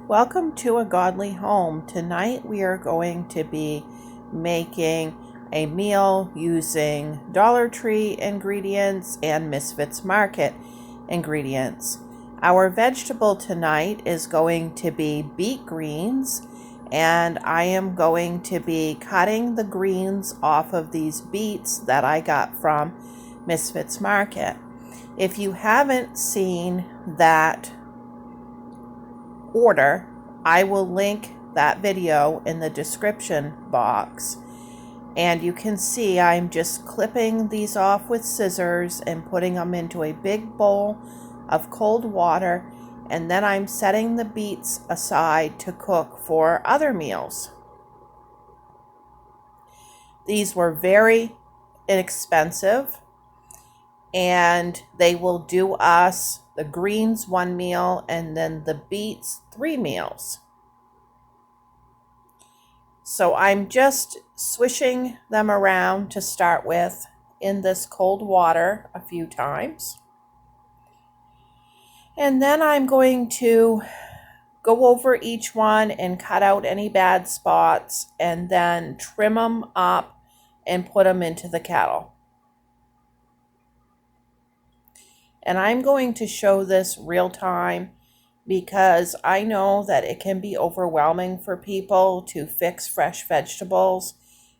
Welcome to A Godly Home. Tonight we are going to be making a meal using Dollar Tree ingredients and Misfits Market ingredients. Our vegetable tonight is going to be beet greens, and I am going to be cutting the greens off of these beets that I got from Misfits Market. If you haven't seen that order, I will link that video in the description box. And you can see I'm just clipping these off with scissors and putting them into a big bowl of cold water, and then I'm setting the beets aside to cook for other meals. These were very inexpensive, and they will do us the greens 1 meal and then the beets 3 meals. So I'm just swishing them around to start with in this cold water a few times. And then I'm going to go over each one and cut out any bad spots and then trim them up and put them into the kettle. And I'm going to show this real time because I know that it can be overwhelming for people to fix fresh vegetables,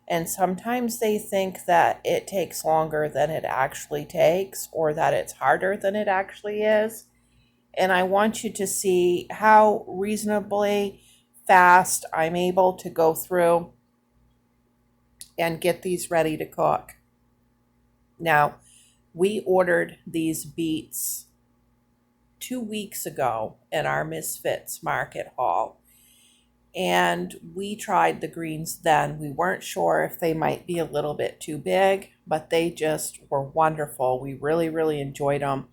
and sometimes they think that it takes longer than it actually takes, or that it's harder than it actually is. And I want you to see how reasonably fast I'm able to go through and get these ready to cook. Now, we ordered these beets 2 weeks ago in our Misfits Market haul, and we tried the greens then. We weren't sure if they might be a little bit too big, but they just were wonderful. We really enjoyed them,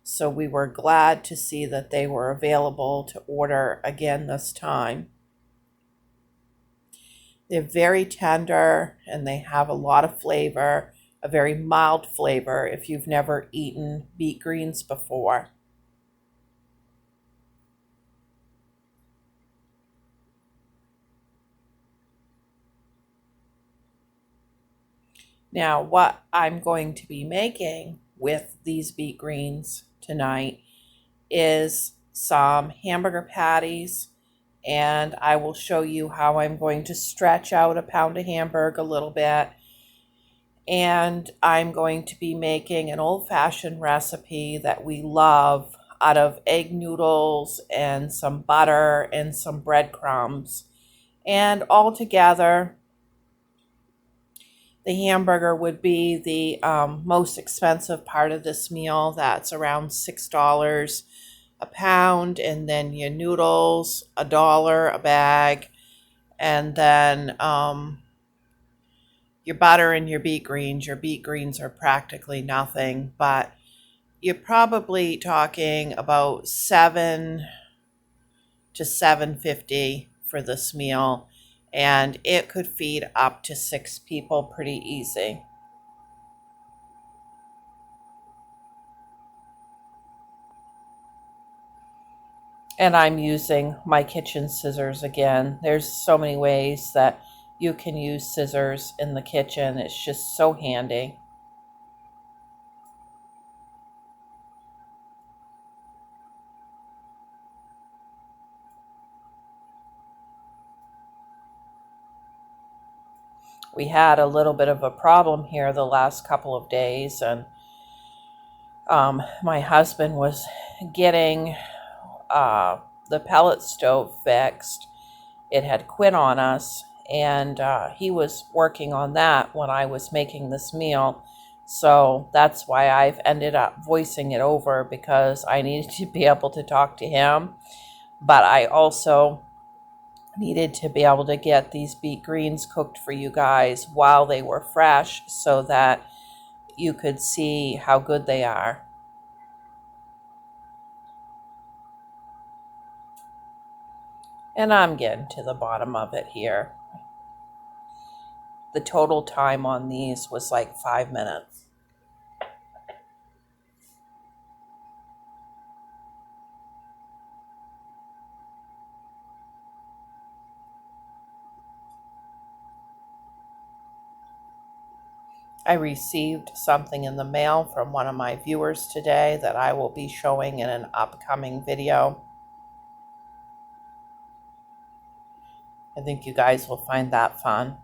so we were glad to see that they were available to order again this time. They're very tender and they have a lot of flavor, a very mild flavor if you've never eaten beet greens before. Now, what I'm going to be making with these beet greens tonight is some hamburger patties, and I will show you how I'm going to stretch out a pound of hamburger a little bit. And I'm going to be making an old-fashioned recipe that we love out of egg noodles and some butter and some breadcrumbs. And all together, the hamburger would be the most expensive part of this meal. That's around $6 a pound, and then your noodles, $1 a bag, and then your butter and your beet greens. Your beet greens are practically nothing, but you're probably talking about $7 to $7.50 for this meal, and it could feed up to 6 people pretty easy. And I'm using my kitchen scissors again. There's so many ways that you can use scissors in the kitchen. It's just so handy. We had a little bit of a problem here the last couple of days, and my husband was getting the pellet stove fixed. It had quit on us, and he was working on that when I was making this meal. So that's why I've ended up voicing it over, because I needed to be able to talk to him, but I also needed to be able to get these beet greens cooked for you guys while they were fresh so that you could see how good they are. And I'm getting to the bottom of it here. The total time on these was like 5 minutes. I received something in the mail from one of my viewers today that I will be showing in an upcoming video. I think you guys will find that fun.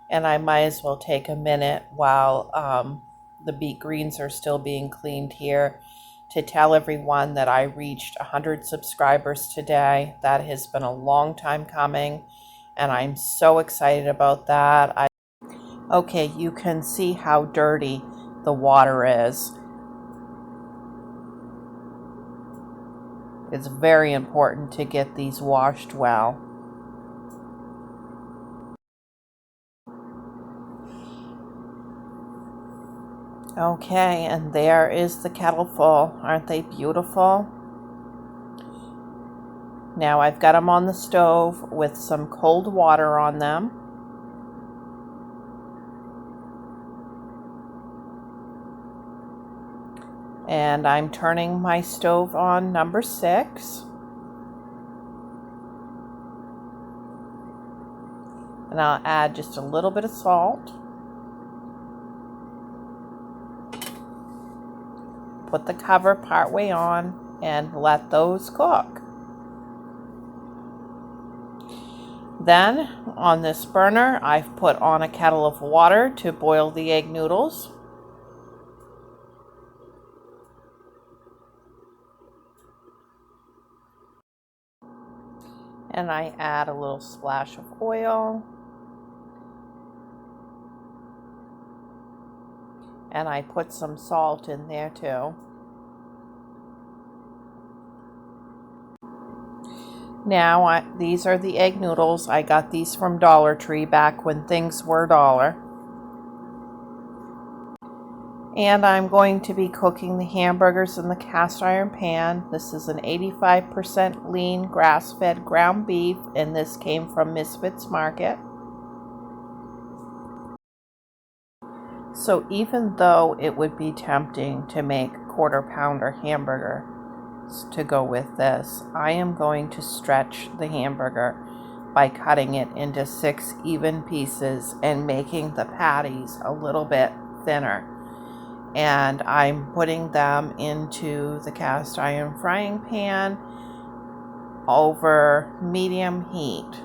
And I might as well take a minute while the beet greens are still being cleaned here to tell everyone that I reached 100 subscribers today. That has been a long time coming, and I'm so excited about that. Okay, you can see how dirty the water is. It's very important to get these washed well. Okay, and there is the kettle full. Aren't they beautiful? Now I've got them on the stove with some cold water on them. And I'm turning my stove on number 6. And I'll add just a little bit of salt. Put the cover partway on and let those cook. Then on this burner, I've put on a kettle of water to boil the egg noodles. And I add a little splash of oil. And I put some salt in there too. Now, these are the egg noodles. I got these from Dollar Tree back when things were $1. And I'm going to be cooking the hamburgers in the cast iron pan. This is an 85% lean grass-fed ground beef, and this came from Misfits Market. So even though it would be tempting to make quarter-pounder hamburger to go with this, I am going to stretch the hamburger by cutting it into 6 even pieces and making the patties a little bit thinner. And I'm putting them into the cast iron frying pan over medium heat.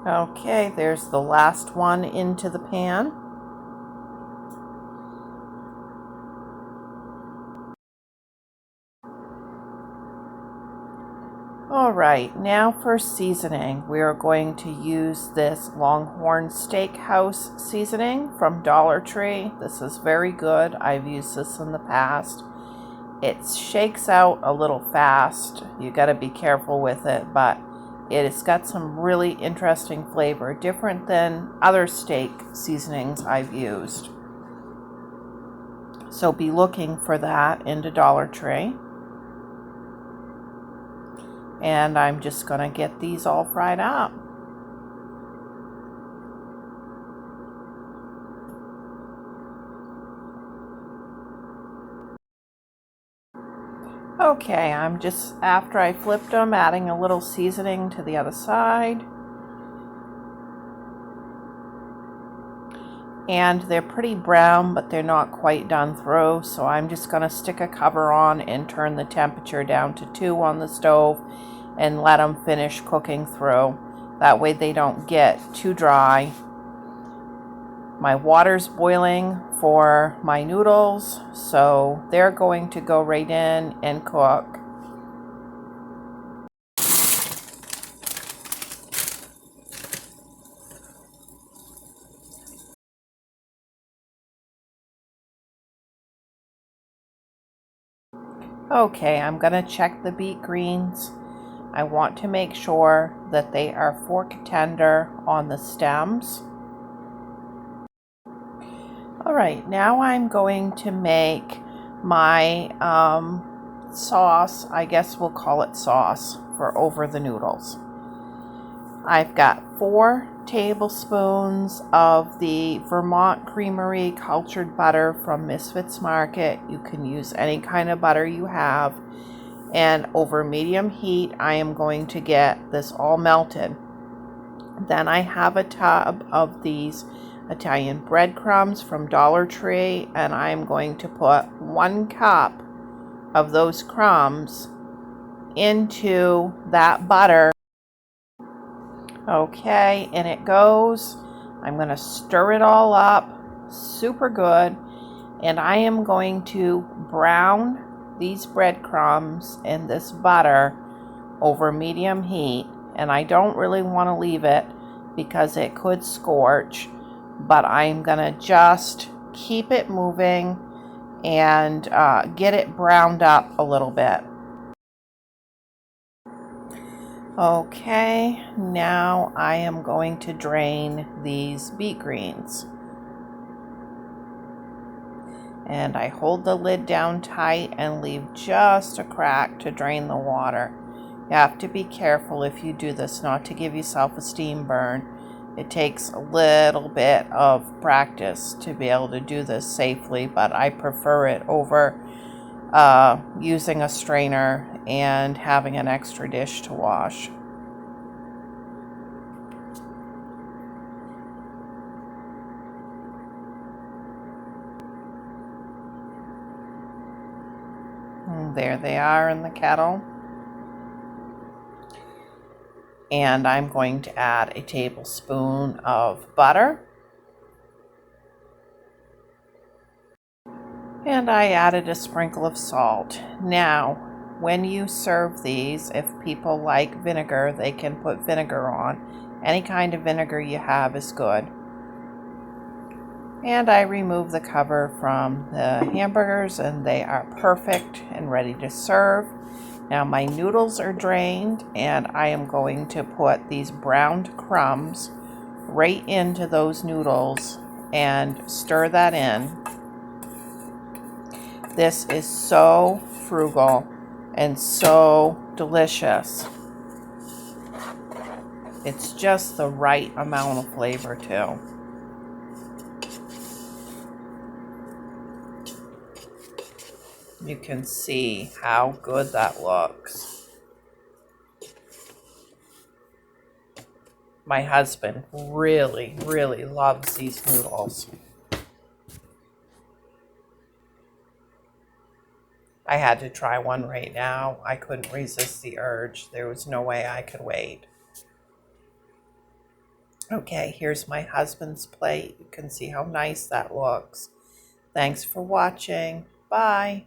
Okay, there's the last one into the pan. Alright, now for seasoning. We are going to use this Longhorn Steakhouse seasoning from Dollar Tree. This is very good. I've used this in the past. It shakes out a little fast. You got to be careful with it, but it's got some really interesting flavor, different than other steak seasonings I've used. So be looking for that into Dollar Tree. And I'm just going to get these all fried up. Okay, I'm just, after I flipped them, adding a little seasoning to the other side. And they're pretty brown, but they're not quite done through. So I'm just going to stick a cover on and turn the temperature down to 2 on the stove and let them finish cooking through. That way they don't get too dry. My water's boiling for my noodles, so they're going to go right in and cook. Okay, I'm going to check the beet greens. I want to make sure that they are fork tender on the stems. Alright, now I'm going to make my sauce. I guess we'll call it sauce for over the noodles. I've got 4 tablespoons of the Vermont Creamery cultured butter from Misfits Market. You can use any kind of butter you have. And over medium heat, I am going to get this all melted. Then I have a tub of these Italian breadcrumbs from Dollar Tree, and I'm going to put 1 cup of those crumbs into that butter. Okay, and it goes. I'm going to stir it all up super good, and I am going to brown these breadcrumbs in this butter over medium heat. And I don't really want to leave it because it could scorch, but I'm going to just keep it moving and get it browned up a little bit. Okay, now I am going to drain these beet greens. And I hold the lid down tight and leave just a crack to drain the water. You have to be careful if you do this not to give yourself a steam burn. It takes a little bit of practice to be able to do this safely, but I prefer it over using a strainer and having an extra dish to wash. And there they are in the kettle. And I'm going to add a tablespoon of butter. And I added a sprinkle of salt. Now, when you serve these, if people like vinegar, they can put vinegar on. Any kind of vinegar you have is good. And I remove the cover from the hamburgers, and they are perfect and ready to serve. Now my noodles are drained, and I am going to put these browned crumbs right into those noodles and stir that in. This is so frugal and so delicious. It's just the right amount of flavor too. You can see how good that looks. My husband really, really loves these noodles. I had to try one right now. I couldn't resist the urge. There was no way I could wait. Okay, here's my husband's plate. You can see how nice that looks. Thanks for watching. Bye.